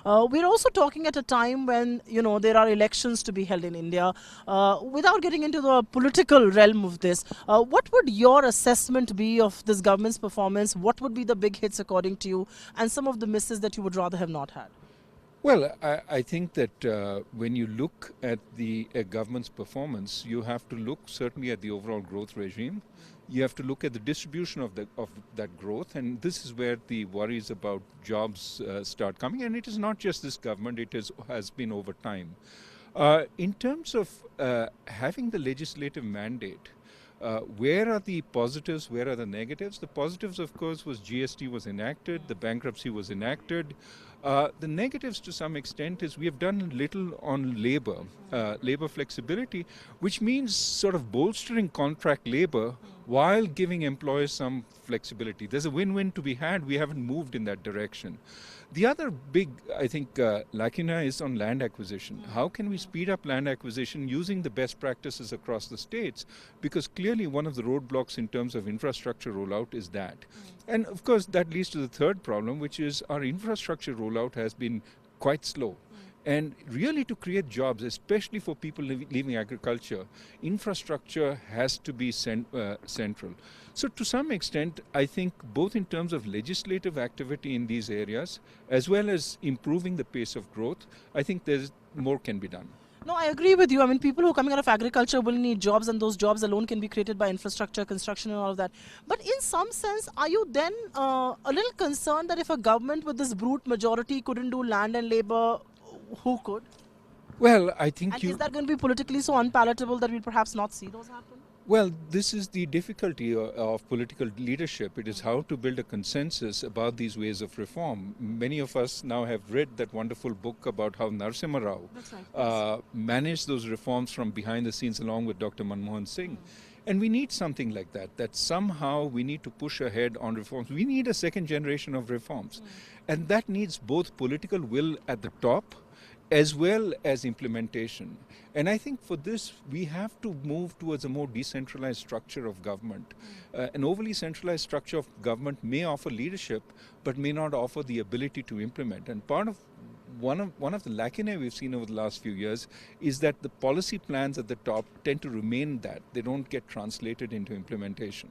We're also talking at a time when, there are elections to be held in India. Without getting into the political realm of this, what would your assessment be of this government's performance? What would be the big hits according to you, and some of the misses that you would rather have not had? Well, I think that when you look at the government's performance, you have to look certainly at the overall growth regime. You have to look at the distribution of that growth, and this is where the worries about jobs start coming. And it is not just this government; has been over time. In terms of having the legislative mandate, where are the positives, where are the negatives? The positives, of course, was GST was enacted, the bankruptcy was enacted. The negatives, to some extent, is we have done little on labor flexibility, which means sort of bolstering contract labor while giving employers some flexibility. There's a win-win to be had. We haven't moved in that direction. The other big, I think, lacuna is on land acquisition. How can we speed up land acquisition using the best practices across the states? Because clearly one of the roadblocks in terms of infrastructure rollout is that. And of course, that leads to the third problem, which is our infrastructure rollout has been quite slow. And really, to create jobs, especially for people leaving agriculture, infrastructure has to be central. So to some extent, I think both in terms of legislative activity in these areas, as well as improving the pace of growth, I think there's more can be done. No, I agree with you. I mean, people who are coming out of agriculture will need jobs, and those jobs alone can be created by infrastructure, construction, and all of that. But in some sense, are you then a little concerned that if a government with this brute majority couldn't do land and labor, who could? Well, I think and is that going to be politically so unpalatable that we'll perhaps not see those happen? Well, this is the difficulty of political leadership. It is how to build a consensus about these ways of reform. Many of us now have read that wonderful book about how Narasimha Rao managed those reforms from behind the scenes along with Dr. Manmohan Singh. And we need something like that somehow we need to push ahead on reforms. We need a second generation of reforms. And that needs both political will at the top as well as implementation. And I think for this, we have to move towards a more decentralized structure of government. An overly centralized structure of government may offer leadership, but may not offer the ability to implement. And one of the lacunae we've seen over the last few years is that the policy plans at the top tend to remain that. They don't get translated into implementation.